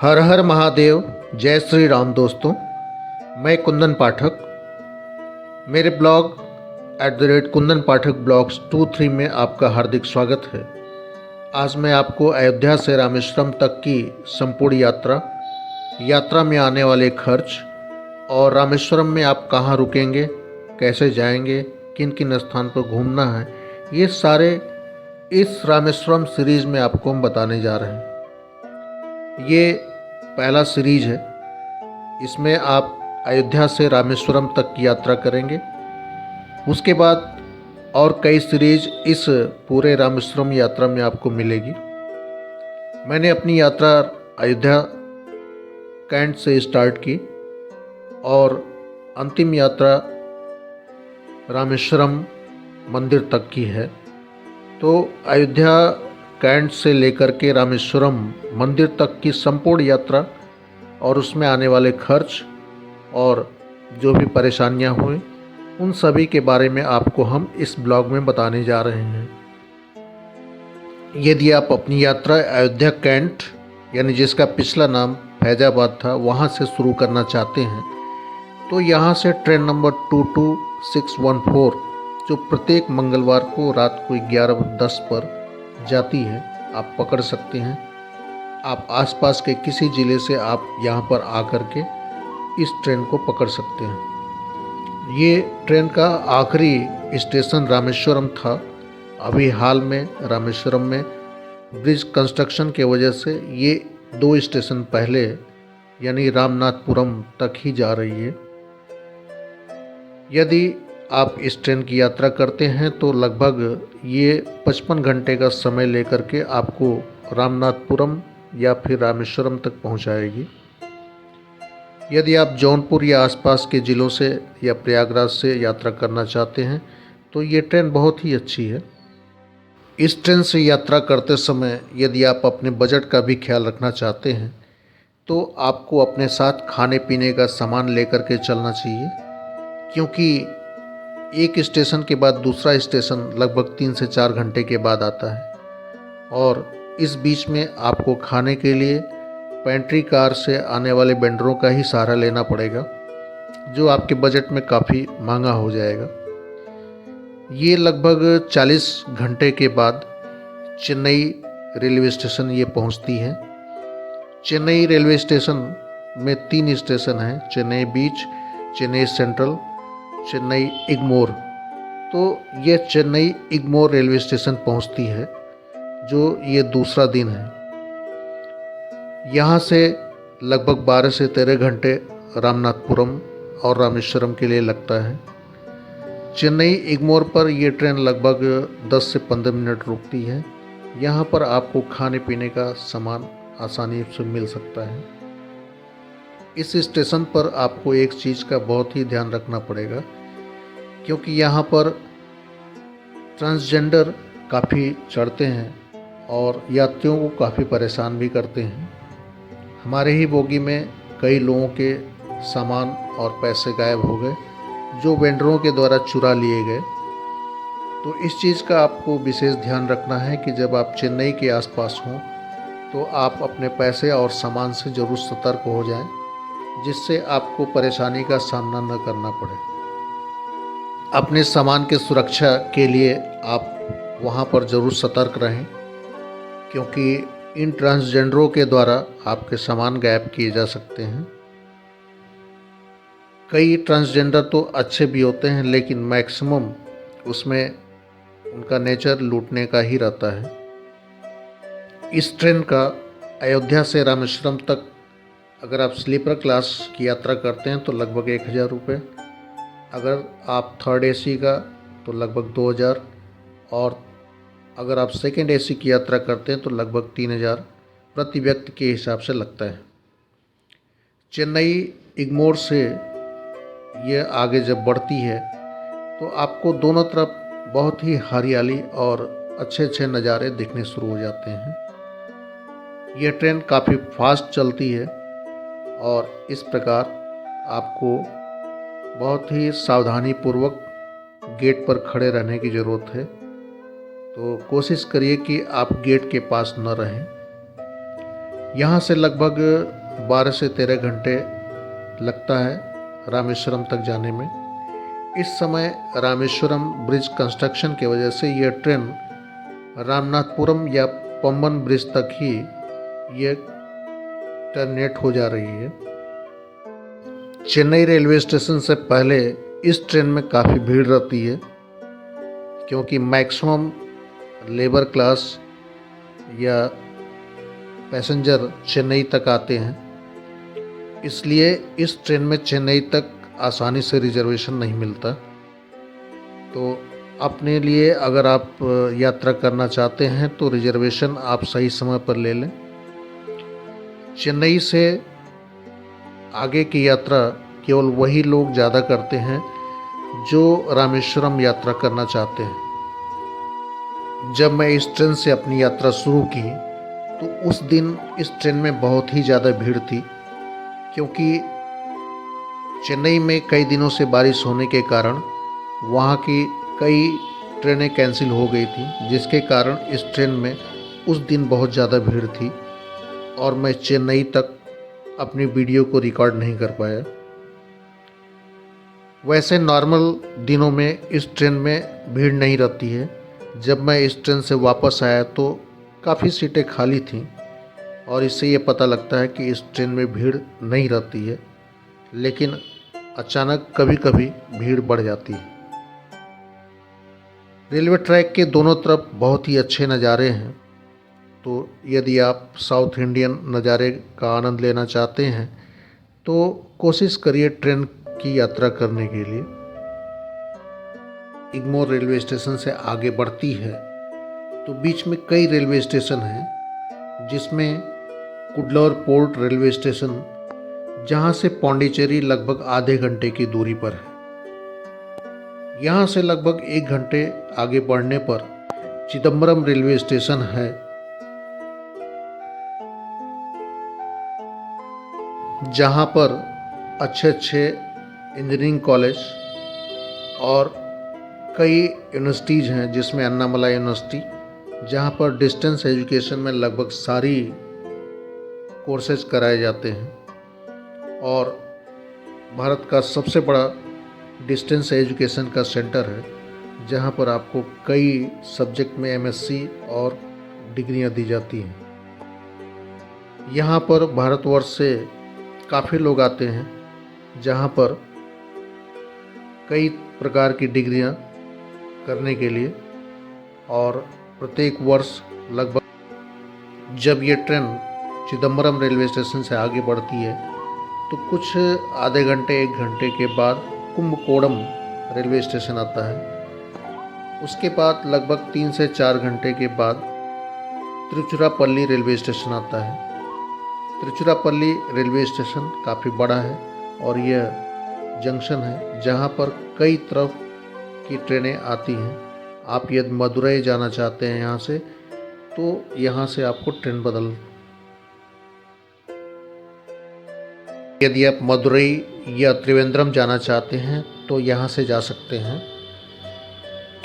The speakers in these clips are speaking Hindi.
हर हर महादेव। जय श्री राम दोस्तों। मैं कुंदन पाठक। मेरे ब्लॉग @कुंदन पाठक ब्लॉग्स 23 में आपका हार्दिक स्वागत है। आज मैं आपको अयोध्या से रामेश्वरम तक की संपूर्ण यात्रा में आने वाले खर्च और रामेश्वरम में आप कहाँ रुकेंगे, कैसे जाएंगे, किन किन स्थान पर घूमना है, ये सारे इस रामेश्वरम सीरीज़ में आपको हम बताने जा रहे हैं। ये पहला सीरीज है। इसमें आप अयोध्या से रामेश्वरम तक की यात्रा करेंगे। उसके बाद और कई सीरीज इस पूरे रामेश्वरम यात्रा में आपको मिलेगी। मैंने अपनी यात्रा अयोध्या कैंट से स्टार्ट की और अंतिम यात्रा रामेश्वरम मंदिर तक की है। तो अयोध्या कैंट से लेकर के रामेश्वरम मंदिर तक की संपूर्ण यात्रा और उसमें आने वाले खर्च और जो भी परेशानियां हुई उन सभी के बारे में आपको हम इस ब्लॉग में बताने जा रहे हैं। यदि आप अपनी यात्रा अयोध्या कैंट यानी जिसका पिछला नाम फैजाबाद था वहां से शुरू करना चाहते हैं तो यहां से ट्रेन नंबर 22614 जो प्रत्येक मंगलवार को रात को 11:10 पर जाती है, आप पकड़ सकते हैं। आप आसपास के किसी ज़िले से आप यहाँ पर आकर के इस ट्रेन को पकड़ सकते हैं। ये ट्रेन का आखिरी स्टेशन रामेश्वरम था। अभी हाल में रामेश्वरम में ब्रिज कंस्ट्रक्शन के वजह से ये 2 स्टेशन पहले यानी रामनाथपुरम तक ही जा रही है। यदि आप इस ट्रेन की यात्रा करते हैं तो लगभग ये 55 घंटे का समय लेकर के आपको रामनाथपुरम या फिर रामेश्वरम तक पहुंचाएगी। यदि आप जौनपुर या आसपास के ज़िलों से या प्रयागराज से यात्रा करना चाहते हैं तो ये ट्रेन बहुत ही अच्छी है। इस ट्रेन से यात्रा करते समय यदि आप अपने बजट का भी ख्याल रखना चाहते हैं तो आपको अपने साथ खाने पीने का सामान लेकर के चलना चाहिए, क्योंकि एक स्टेशन के बाद दूसरा स्टेशन लगभग 3 से 4 घंटे के बाद आता है और इस बीच में आपको खाने के लिए पेंट्री कार से आने वाले वेंडरों का ही सहारा लेना पड़ेगा, जो आपके बजट में काफ़ी महंगा हो जाएगा। ये लगभग 40 घंटे के बाद चेन्नई रेलवे स्टेशन ये पहुंचती है। चेन्नई रेलवे स्टेशन में 3 स्टेशन हैं, चेन्नई बीच, चेन्नई सेंट्रल, चेन्नई इग्मोर। तो ये चेन्नई इग्मोर रेलवे स्टेशन पहुंचती है, जो ये दूसरा दिन है। यहाँ से लगभग 12 से 13 घंटे रामनाथपुरम और रामेश्वरम के लिए लगता है। चेन्नई इग्मोर पर ये ट्रेन लगभग 10 से 15 मिनट रुकती है। यहाँ पर आपको खाने पीने का सामान आसानी से मिल सकता है। इस स्टेशन पर आपको एक चीज़ का बहुत ही ध्यान रखना पड़ेगा, क्योंकि यहाँ पर ट्रांसजेंडर काफ़ी चढ़ते हैं और यात्रियों को काफ़ी परेशान भी करते हैं। हमारे ही बोगी में कई लोगों के सामान और पैसे गायब हो गए, जो वेंडरों के द्वारा चुरा लिए गए। तो इस चीज़ का आपको विशेष ध्यान रखना है कि जब आप चेन्नई के आसपास हों तो आप अपने पैसे और सामान से ज़रूर सतर्क हो जाएं, जिससे आपको परेशानी का सामना न करना पड़े। अपने सामान की सुरक्षा के लिए आप वहाँ पर ज़रूर सतर्क रहें, क्योंकि इन ट्रांसजेंडरों के द्वारा आपके सामान गायब किए जा सकते हैं। कई ट्रांसजेंडर तो अच्छे भी होते हैं, लेकिन मैक्सिमम उसमें उनका नेचर लूटने का ही रहता है। इस ट्रेन का अयोध्या से रामेश्वरम तक अगर आप स्लीपर क्लास की यात्रा करते हैं तो लगभग 1000 रुपये, अगर आप थर्ड एसी का तो लगभग 2000, और अगर आप सेकंड एसी की यात्रा करते हैं तो लगभग 3000 प्रति व्यक्ति के हिसाब से लगता है। चेन्नई इग्मोर से ये आगे जब बढ़ती है तो आपको दोनों तरफ बहुत ही हरियाली और अच्छे अच्छे नज़ारे दिखने शुरू हो जाते हैं। ये ट्रेन काफ़ी फास्ट चलती है और इस प्रकार आपको बहुत ही सावधानी पूर्वक गेट पर खड़े रहने की ज़रूरत है। तो कोशिश करिए कि आप गेट के पास न रहें। यहाँ से लगभग 12 से 13 घंटे लगता है रामेश्वरम तक जाने में। इस समय रामेश्वरम ब्रिज कंस्ट्रक्शन की वजह से यह ट्रेन रामनाथपुरम या पम्बन ब्रिज तक ही ये टर्मिनेट हो जा रही है। चेन्नई रेलवे स्टेशन से पहले इस ट्रेन में काफ़ी भीड़ रहती है, क्योंकि मैक्सिमम लेबर क्लास या पैसेंजर चेन्नई तक आते हैं। इसलिए इस ट्रेन में चेन्नई तक आसानी से रिजर्वेशन नहीं मिलता। तो अपने लिए अगर आप यात्रा करना चाहते हैं तो रिजर्वेशन आप सही समय पर ले लें। चेन्नई से आगे की यात्रा केवल वही लोग ज़्यादा करते हैं जो रामेश्वरम यात्रा करना चाहते हैं। जब मैं इस ट्रेन से अपनी यात्रा शुरू की तो उस दिन इस ट्रेन में बहुत ही ज़्यादा भीड़ थी, क्योंकि चेन्नई में कई दिनों से बारिश होने के कारण वहाँ की कई ट्रेनें कैंसिल हो गई थी, जिसके कारण इस ट्रेन में उस दिन बहुत ज़्यादा भीड़ थी और मैं चेन्नई तक अपनी वीडियो को रिकॉर्ड नहीं कर पाया। वैसे नॉर्मल दिनों में इस ट्रेन में भीड़ नहीं रहती है। जब मैं इस ट्रेन से वापस आया तो काफ़ी सीटें खाली थीं और इससे ये पता लगता है कि इस ट्रेन में भीड़ नहीं रहती है, लेकिन अचानक कभी कभी भीड़ बढ़ जाती है। रेलवे ट्रैक के दोनों तरफ बहुत ही अच्छे नज़ारे हैं, तो यदि आप साउथ इंडियन नज़ारे का आनंद लेना चाहते हैं तो कोशिश करिए ट्रेन की यात्रा करने के लिए। इग्मोर रेलवे स्टेशन से आगे बढ़ती है तो बीच में कई रेलवे स्टेशन हैं, जिसमें कुडलोर पोर्ट रेलवे स्टेशन, जहां से पौंडीचेरी लगभग आधे घंटे की दूरी पर है। यहाँ से लगभग 1 घंटे आगे बढ़ने पर चिदम्बरम रेलवे स्टेशन है, जहाँ पर अच्छे इंजीनियरिंग कॉलेज और कई यूनिवर्सिटीज़ हैं, जिसमें अन्नामला यूनिवर्सिटी, जहाँ पर डिस्टेंस एजुकेशन में लगभग सारी कोर्सेज कराए जाते हैं और भारत का सबसे बड़ा डिस्टेंस एजुकेशन का सेंटर है, जहाँ पर आपको कई सब्जेक्ट में एमएससी और डिग्रियां दी जाती हैं। यहाँ पर भारतवर्ष से काफ़ी लोग आते हैं, जहाँ पर कई प्रकार की डिग्रियां करने के लिए, और प्रत्येक वर्ष लगभग जब ये ट्रेन चिदम्बरम रेलवे स्टेशन से आगे बढ़ती है तो कुछ आधे घंटे 1 घंटे के बाद कुंभकोणम रेलवे स्टेशन आता है। उसके बाद लगभग 3 से 4 घंटे के बाद तिरुचिरापल्ली रेलवे स्टेशन आता है। तिरुचिरापल्ली रेलवे स्टेशन काफ़ी बड़ा है और यह जंक्शन है जहां पर कई तरफ की ट्रेनें आती हैं। आप यदि मदुरई जाना चाहते हैं यहाँ से, तो यहाँ से आपको ट्रेन बदल, यदि आप मदुरई या त्रिवेंद्रम जाना चाहते हैं तो यहाँ से जा सकते हैं।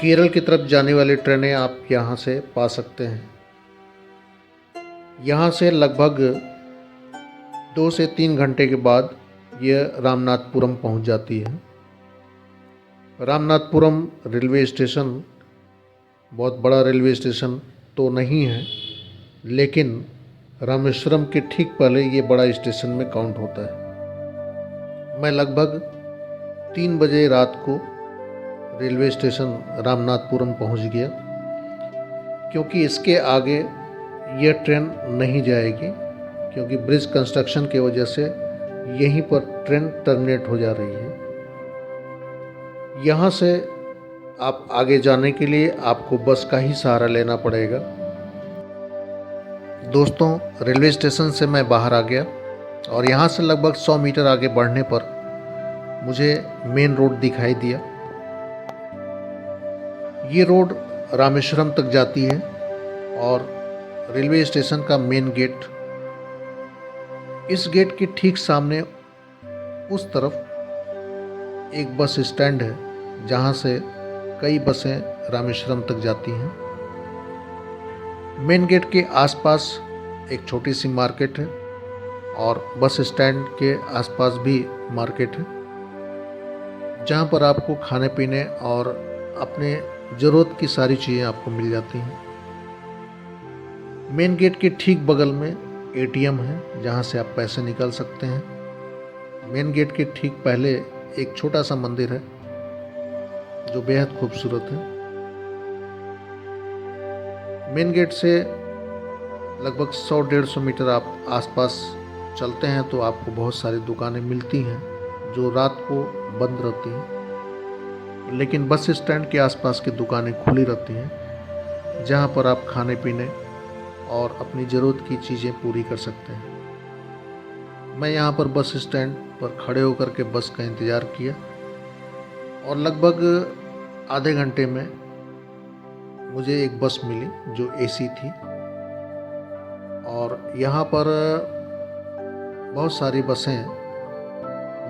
केरल की तरफ जाने वाली ट्रेनें आप यहाँ से पा सकते हैं। यहाँ से लगभग 2 से 3 घंटे के बाद यह रामनाथपुरम पहुँच जाती है। रामनाथपुरम रेलवे स्टेशन बहुत बड़ा रेलवे स्टेशन तो नहीं है, लेकिन रामेश्वरम के ठीक पहले ये बड़ा स्टेशन में काउंट होता है। मैं लगभग 3 बजे रात को रेलवे स्टेशन रामनाथपुरम पहुंच गया, क्योंकि इसके आगे यह ट्रेन नहीं जाएगी, क्योंकि ब्रिज कंस्ट्रक्शन की वजह से यहीं पर ट्रेन टर्मिनेट हो जा रही है। यहाँ से आप आगे जाने के लिए आपको बस का ही सहारा लेना पड़ेगा। दोस्तों, रेलवे स्टेशन से मैं बाहर आ गया और यहाँ से लगभग 100 मीटर आगे बढ़ने पर मुझे मेन रोड दिखाई दिया। ये रोड रामेश्वरम तक जाती है और रेलवे स्टेशन का मेन गेट, इस गेट के ठीक सामने उस तरफ एक बस स्टैंड है, जहाँ से कई बसें रामेश्वरम तक जाती हैं। मेन गेट के आसपास एक छोटी सी मार्केट है और बस स्टैंड के आसपास भी मार्केट है, जहाँ पर आपको खाने पीने और अपने ज़रूरत की सारी चीज़ें आपको मिल जाती हैं। मेन गेट के ठीक बगल में एटीएम है, जहाँ से आप पैसे निकाल सकते हैं। मेन गेट के ठीक पहले एक छोटा सा मंदिर है जो बेहद खूबसूरत है। मेन गेट से लगभग 100-150 मीटर आप आसपास चलते हैं तो आपको बहुत सारी दुकानें मिलती हैं जो रात को बंद रहती हैं, लेकिन बस स्टैंड के आसपास की दुकानें खुली रहती हैं, जहां पर आप खाने पीने और अपनी ज़रूरत की चीज़ें पूरी कर सकते हैं। मैं यहां पर बस स्टैंड पर खड़े होकर के बस का इंतज़ार किया और लगभग आधे घंटे में मुझे एक बस मिली जो एसी थी। और यहाँ पर बहुत सारी बसें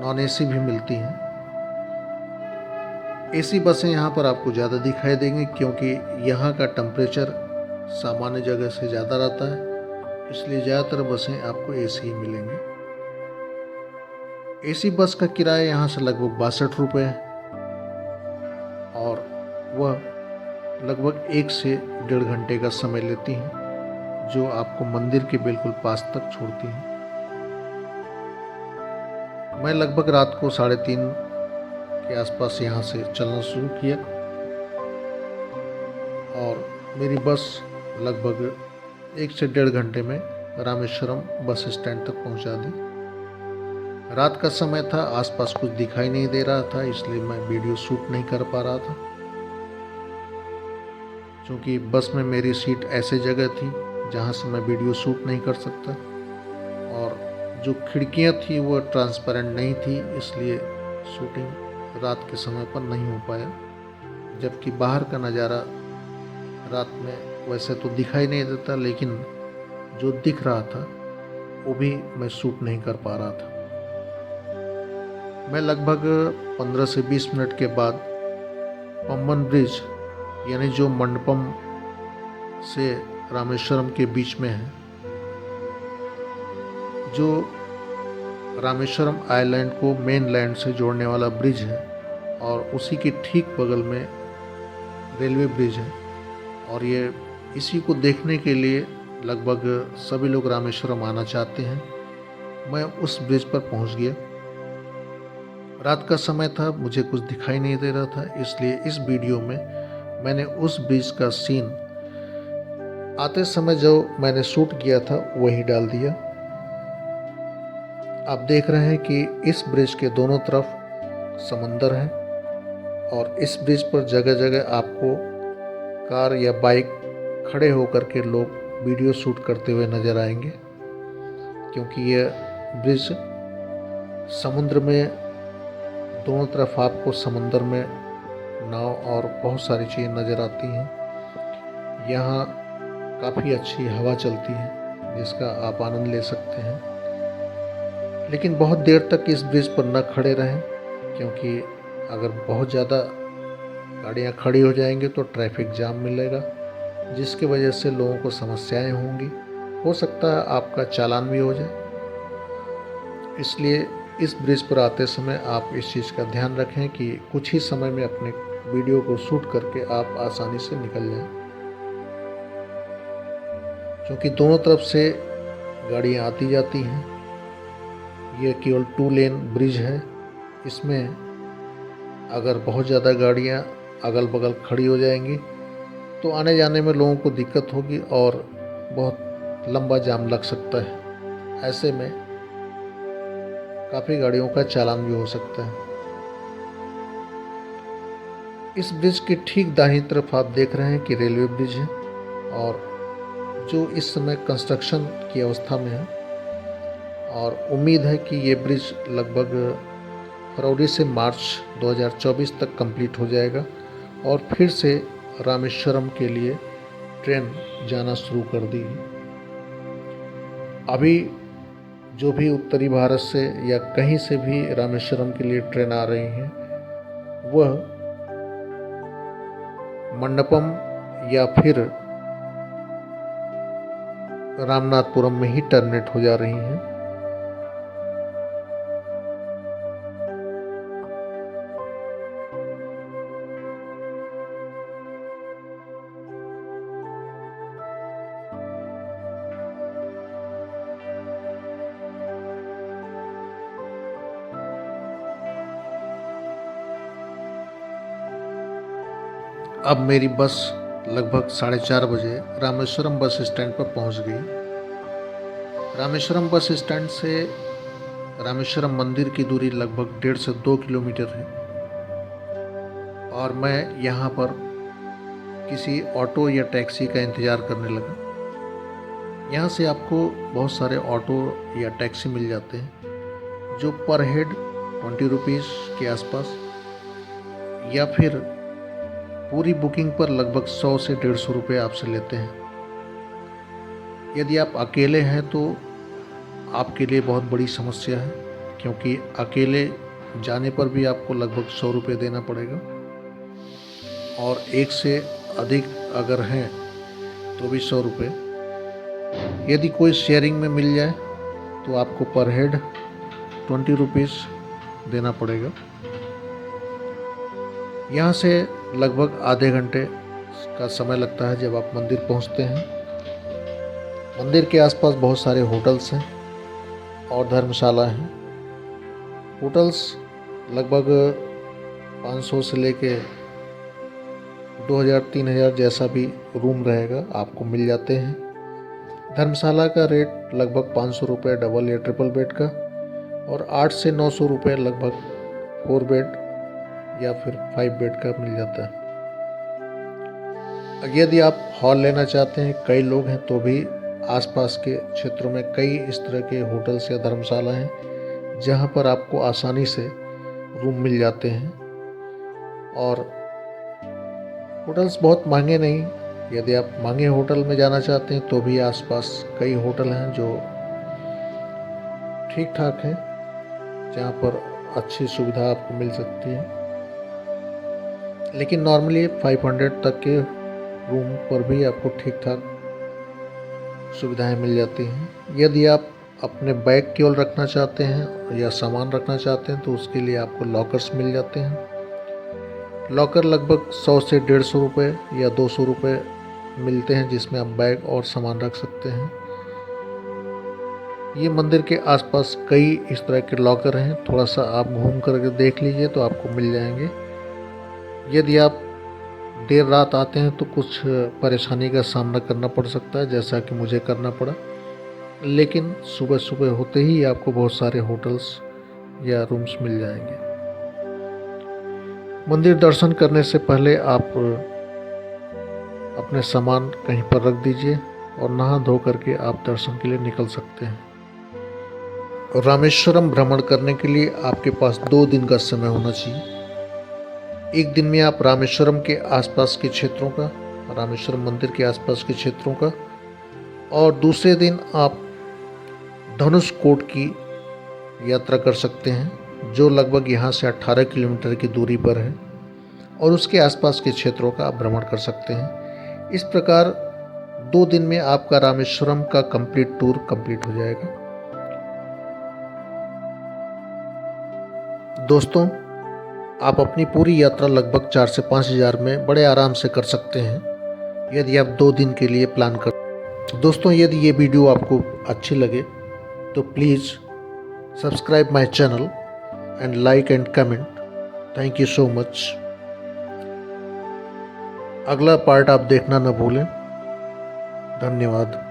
नॉन एसी भी मिलती हैं। एसी बसें यहाँ पर आपको ज़्यादा दिखाई देंगी क्योंकि यहाँ का टेम्परेचर सामान्य जगह से ज़्यादा रहता है, इसलिए ज़्यादातर बसें आपको एसी ही मिलेंगी। एसी बस का किराया यहाँ से लगभग 62 रुपये है और वह लगभग 1 से 1.5 घंटे का समय लेती हैं, जो आपको मंदिर के बिल्कुल पास तक छोड़ती हैं। मैं लगभग रात को 3:30 के आसपास यहाँ से चलना शुरू किया और मेरी बस लगभग 1 से 1.5 घंटे में रामेश्वरम बस स्टैंड तक पहुँचा दी। रात का समय था, आसपास कुछ दिखाई नहीं दे रहा था, इसलिए मैं वीडियो शूट नहीं कर पा रहा था, क्योंकि बस में मेरी सीट ऐसे जगह थी जहाँ से मैं वीडियो शूट नहीं कर सकता और जो खिड़कियाँ थी वो ट्रांसपेरेंट नहीं थी, इसलिए शूटिंग रात के समय पर नहीं हो पाया। जबकि बाहर का नज़ारा रात में वैसे तो दिखाई नहीं देता, लेकिन जो दिख रहा था वो भी मैं शूट नहीं कर पा रहा था। मैं लगभग 15 से 20 मिनट के बाद पम्बन ब्रिज, यानी जो मंडपम से रामेश्वरम के बीच में है, जो रामेश्वरम आइलैंड को मेन लैंड से जोड़ने वाला ब्रिज है, और उसी के ठीक बगल में रेलवे ब्रिज है। और ये इसी को देखने के लिए लगभग सभी लोग रामेश्वरम आना चाहते हैं। मैं उस ब्रिज पर पहुंच गया। रात का समय था, मुझे कुछ दिखाई नहीं दे रहा था, इसलिए इस वीडियो में मैंने उस ब्रिज का सीन आते समय जो मैंने शूट किया था वही डाल दिया। आप देख रहे हैं कि इस ब्रिज के दोनों तरफ समंदर है और इस ब्रिज पर जगह जगह आपको कार या बाइक खड़े होकर के लोग वीडियो शूट करते हुए नज़र आएंगे, क्योंकि यह ब्रिज समुद्र में, दोनों तरफ आपको समंदर में नाव और बहुत सारी चीज़ें नज़र आती हैं। यहाँ काफ़ी अच्छी हवा चलती है जिसका आप आनंद ले सकते हैं, लेकिन बहुत देर तक इस ब्रिज पर न खड़े रहें, क्योंकि अगर बहुत ज़्यादा गाड़ियाँ खड़ी हो जाएंगी तो ट्रैफिक जाम मिलेगा, जिसकी वजह से लोगों को समस्याएं होंगी। हो सकता है आपका चालान भी हो जाए। इसलिए इस ब्रिज पर आते समय आप इस चीज़ का ध्यान रखें कि कुछ ही समय में अपने वीडियो को शूट करके आप आसानी से निकल जाएं, क्योंकि दोनों तरफ से गाड़ियाँ आती जाती हैं। यह केवल 2 लेन ब्रिज है। इसमें अगर बहुत ज़्यादा गाड़ियाँ अगल बगल खड़ी हो जाएंगी तो आने जाने में लोगों को दिक्कत होगी और बहुत लंबा जाम लग सकता है। ऐसे में काफ़ी गाड़ियों का चालान भी हो सकता है। इस ब्रिज के ठीक दाहिनी तरफ आप देख रहे हैं कि रेलवे ब्रिज है, और जो इस समय कंस्ट्रक्शन की अवस्था में है, और उम्मीद है कि ये ब्रिज लगभग फरवरी से मार्च 2024 तक कंप्लीट हो जाएगा और फिर से रामेश्वरम के लिए ट्रेन जाना शुरू कर दी। अभी जो भी उत्तरी भारत से या कहीं से भी रामेश्वरम के लिए ट्रेन आ रही हैं, वह मंडपम या फिर रामनाथपुरम में ही टर्मिनेट हो जा रही हैं। अब मेरी बस लगभग 4:30 बजे रामेश्वरम बस स्टैंड पर पहुंच गई। रामेश्वरम बस स्टैंड से रामेश्वरम मंदिर की दूरी लगभग 1.5 से 2 किलोमीटर है और मैं यहाँ पर किसी ऑटो या टैक्सी का इंतज़ार करने लगा। यहाँ से आपको बहुत सारे ऑटो या टैक्सी मिल जाते हैं जो पर हेड 20 रुपीज़ के आसपास या फिर पूरी बुकिंग पर लगभग 100 से 150 रुपये आपसे लेते हैं। यदि आप अकेले हैं तो आपके लिए बहुत बड़ी समस्या है, क्योंकि अकेले जाने पर भी आपको लगभग 100 रुपये देना पड़ेगा और एक से अधिक अगर हैं तो भी 100 रुपये। यदि कोई शेयरिंग में मिल जाए तो आपको पर हेड 20 रुपीज़ देना पड़ेगा। यहाँ से लगभग आधे घंटे का समय लगता है जब आप मंदिर पहुँचते हैं। मंदिर के आसपास बहुत सारे होटल्स हैं और धर्मशाला हैं। होटल्स लगभग 500 से लेके 2000-3000 जैसा भी रूम रहेगा आपको मिल जाते हैं। धर्मशाला का रेट लगभग 500 रुपये डबल या ट्रिपल बेड का और 8 से 900 रुपये लगभग 4 बेड या फिर 5 बेड का मिल जाता है। यदि आप हॉल लेना चाहते हैं, कई लोग हैं, तो भी आसपास के क्षेत्रों में कई इस तरह के होटल्स या धर्मशाला हैं जहां पर आपको आसानी से रूम मिल जाते हैं। और होटल्स बहुत महंगे नहीं, यदि आप महंगे होटल में जाना चाहते हैं तो भी आसपास कई होटल हैं जो ठीक ठाक हैं, जहां पर अच्छी सुविधा आपको मिल सकती है। लेकिन नॉर्मली 500 तक के रूम पर भी आपको ठीक ठाक सुविधाएं मिल जाती हैं। यदि आप अपने बैग केवल रखना चाहते हैं या सामान रखना चाहते हैं तो उसके लिए आपको लॉकर्स मिल जाते हैं। लॉकर लगभग 100 से 150 रुपये या 200 रुपये मिलते हैं, जिसमें आप बैग और सामान रख सकते हैं। ये मंदिर के आसपास कई इस तरह के लॉकर हैं, थोड़ा सा आप घूम करके देख लीजिए तो आपको मिल जाएंगे। यदि आप देर रात आते हैं तो कुछ परेशानी का सामना करना पड़ सकता है, जैसा कि मुझे करना पड़ा, लेकिन सुबह सुबह होते ही आपको बहुत सारे होटल्स या रूम्स मिल जाएंगे। मंदिर दर्शन करने से पहले आप अपने सामान कहीं पर रख दीजिए और नहा धो करके आप दर्शन के लिए निकल सकते हैं। रामेश्वरम भ्रमण करने के लिए आपके पास 2 दिन का समय होना चाहिए। एक दिन में आप रामेश्वरम के आसपास के क्षेत्रों का, रामेश्वरम मंदिर के आसपास के क्षेत्रों का, और दूसरे दिन आप धनुषकोट की यात्रा कर सकते हैं जो लगभग यहाँ से 18 किलोमीटर की दूरी पर है, और उसके आसपास के क्षेत्रों का आप भ्रमण कर सकते हैं। इस प्रकार 2 दिन में आपका रामेश्वरम का कंप्लीट टूर कंप्लीट हो जाएगा। दोस्तों, आप अपनी पूरी यात्रा लगभग 4 से 5 हज़ार में बड़े आराम से कर सकते हैं यदि आप 2 दिन के लिए प्लान कर। दोस्तों, यदि ये वीडियो आपको अच्छी लगे तो please subscribe my channel and like and comment. Thank you so much. अगला पार्ट आप देखना न भूलें। धन्यवाद।